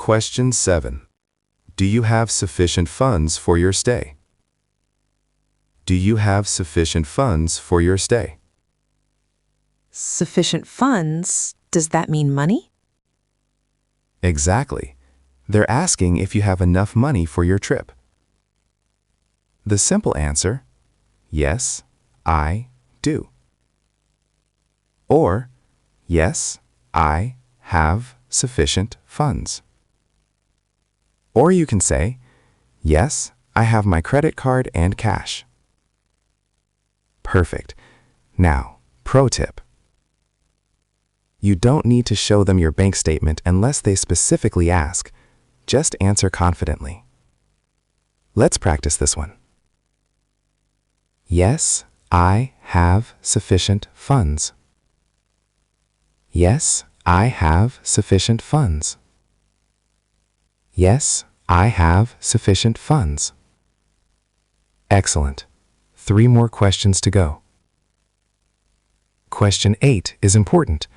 Question 7. Do you have sufficient funds for your stay? Do you have sufficient funds for your stay? Sufficient funds? Does that mean money? Exactly. They're asking if you have enough money for your trip. The simple answer, yes, I do. Or, yes, I have sufficient funds. Or you can say, yes, I have my credit card and cash. Perfect. Now, pro tip. You don't need to show them your bank statement unless they specifically ask. Just answer confidently. Let's practice this one. Yes, I have sufficient funds. Yes, I have sufficient funds. Yes, I have sufficient funds. Excellent. 3 more questions to go. Question 8 is important.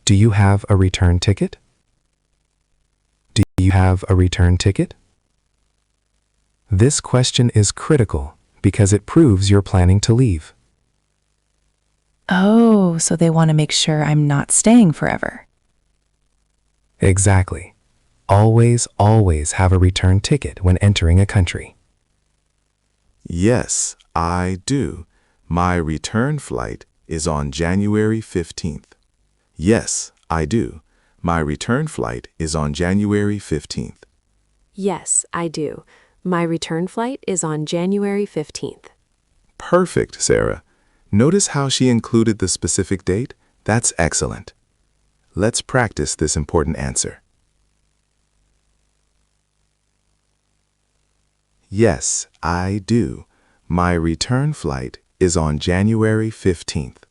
Do you have a return ticket? Do you have a return ticket? This question is critical because it proves you're planning to leave. Oh, so they want to make sure I'm not staying forever. Exactly. Always, always have a return ticket when entering a country. Yes, I do. My return flight is on January 15th. Yes, I do. My return flight is on January 15th. Yes, I do. My return flight is on January 15th. Perfect, Sarah. Notice how she included the specific date? That's excellent. Let's practice this important answer. Yes, I do. My return flight is on January 15th.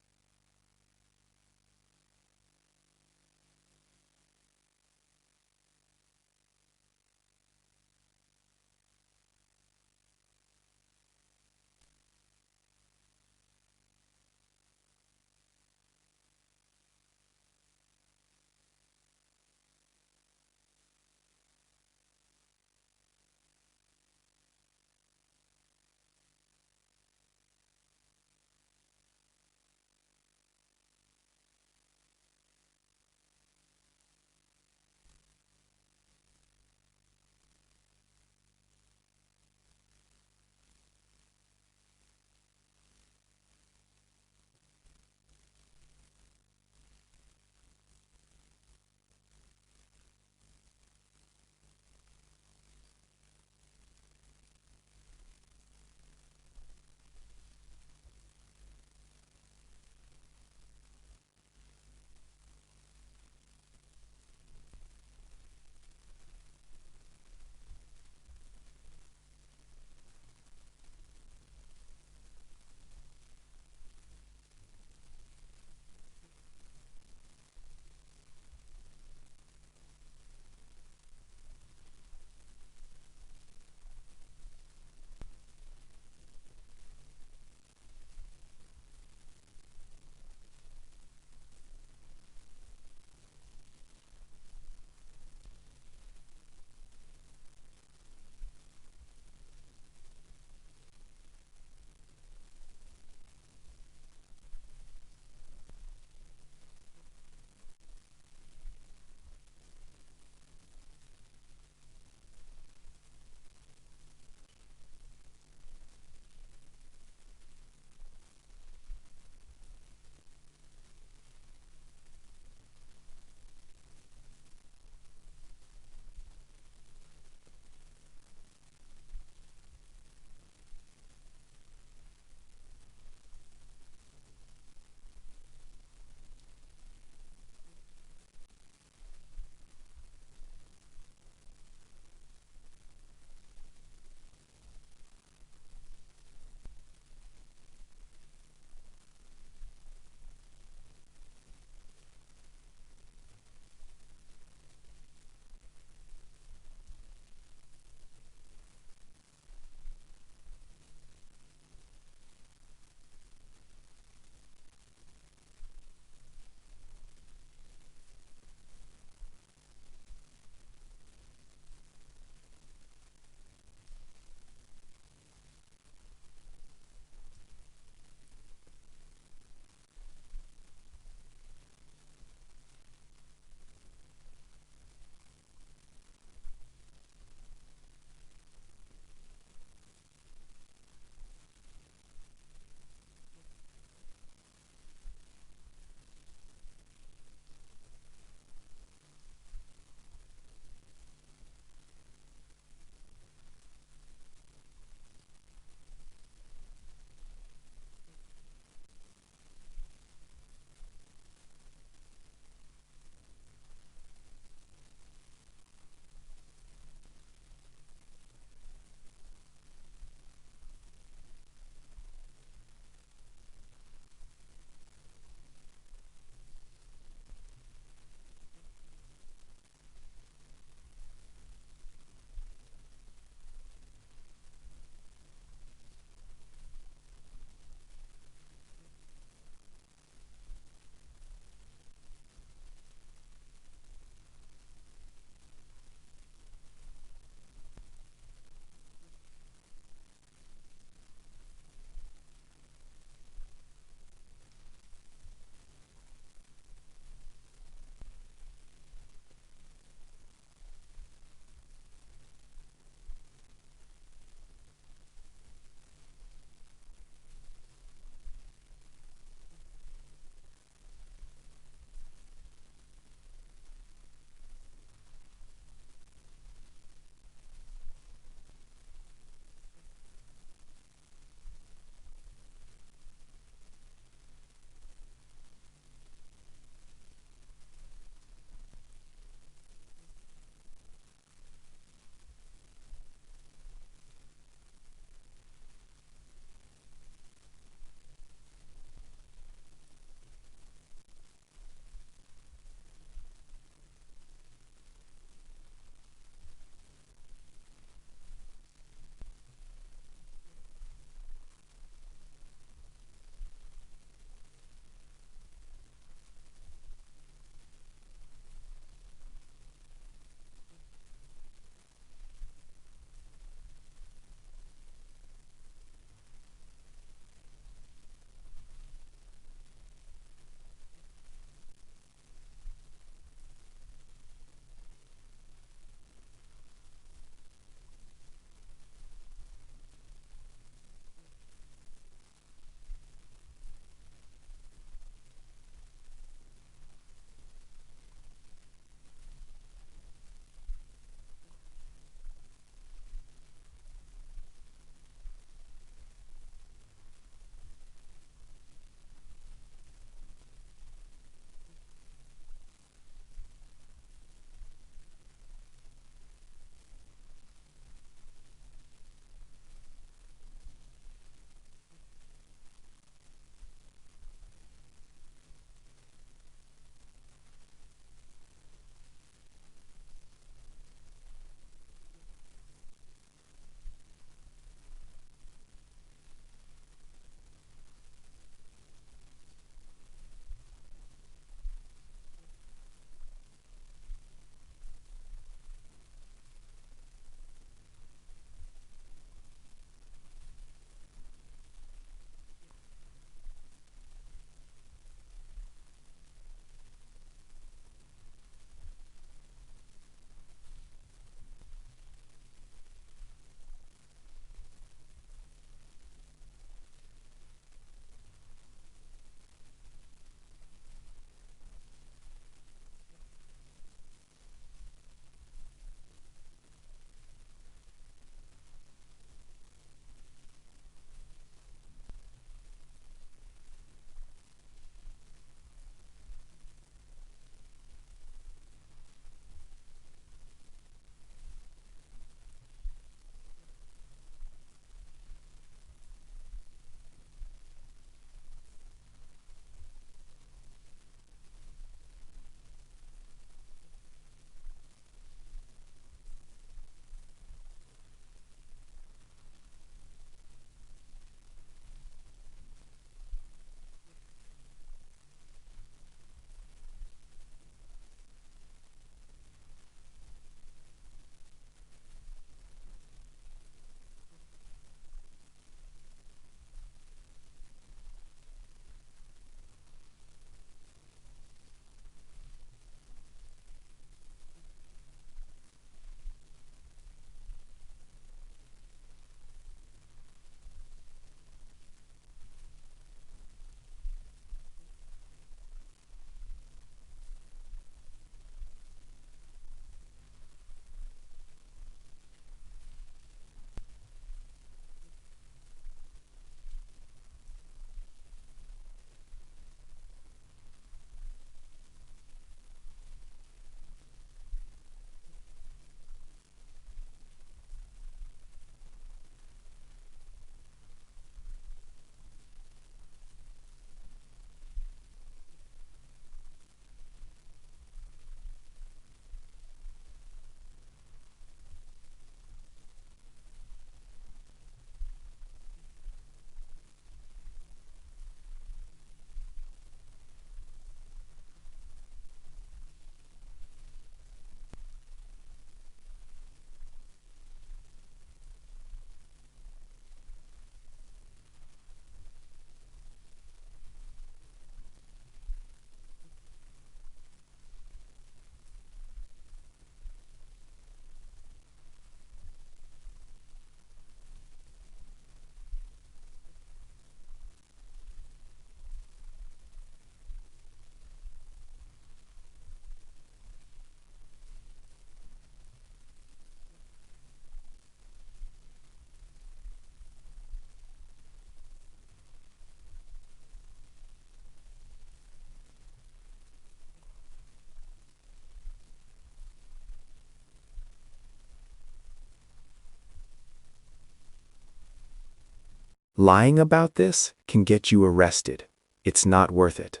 Lying about this can get you arrested. It's not worth it.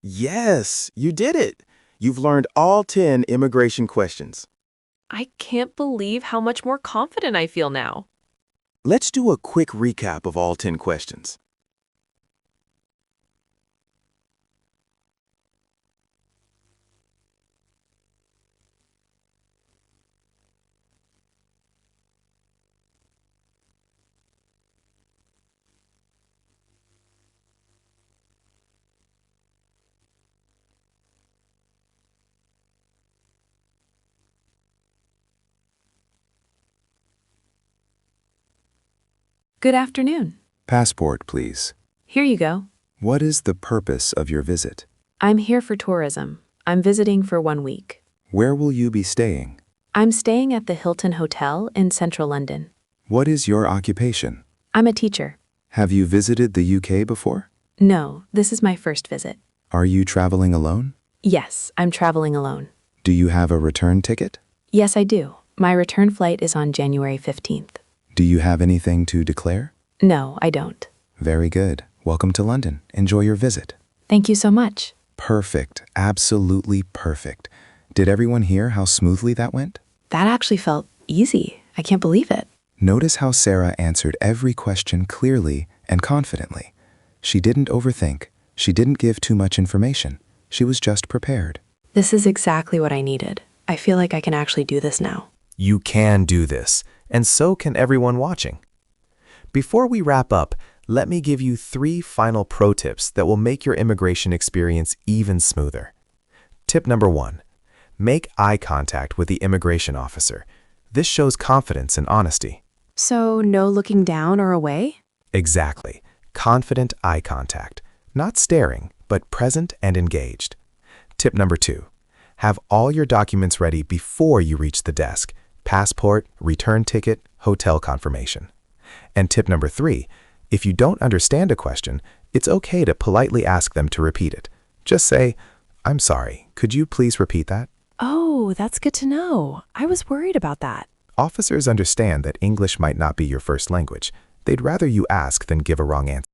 Yes, you did it. You've learned all 10 immigration questions. I can't believe how much more confident I feel now. Let's do a quick recap of all 10 questions. Good afternoon. Passport, please. Here you go. What is the purpose of your visit? I'm here for tourism. I'm visiting for 1 week. Where will you be staying? I'm staying at the Hilton Hotel in central London. What is your occupation? I'm a teacher. Have you visited the UK before? No, this is my first visit. Are you traveling alone? Yes, I'm traveling alone. Do you have a return ticket? Yes, I do. My return flight is on January 15th. Do you have anything to declare? No, I don't. Very good. Welcome to London. Enjoy your visit. Thank you so much. Perfect. Absolutely perfect. Did everyone hear how smoothly that went? That actually felt easy. I can't believe it. Notice how Sarah answered every question clearly and confidently. She didn't overthink. She didn't give too much information. She was just prepared. This is exactly what I needed. I feel like I can actually do this now. You can do this, and so can everyone watching. Before we wrap up, let me give you 3 final pro tips that will make your immigration experience even smoother. Tip number 1. Make eye contact with the immigration officer. This shows confidence and honesty. So, no looking down or away? Exactly. Confident eye contact. Not staring, but present and engaged. Tip number 2. Have all your documents ready before you reach the desk. Passport, return ticket, hotel confirmation. And tip number 3, if you don't understand a question, it's okay to politely ask them to repeat it. Just say, "I'm sorry, could you please repeat that?" Oh, that's good to know. I was worried about that. Officers understand that English might not be your first language. They'd rather you ask than give a wrong answer.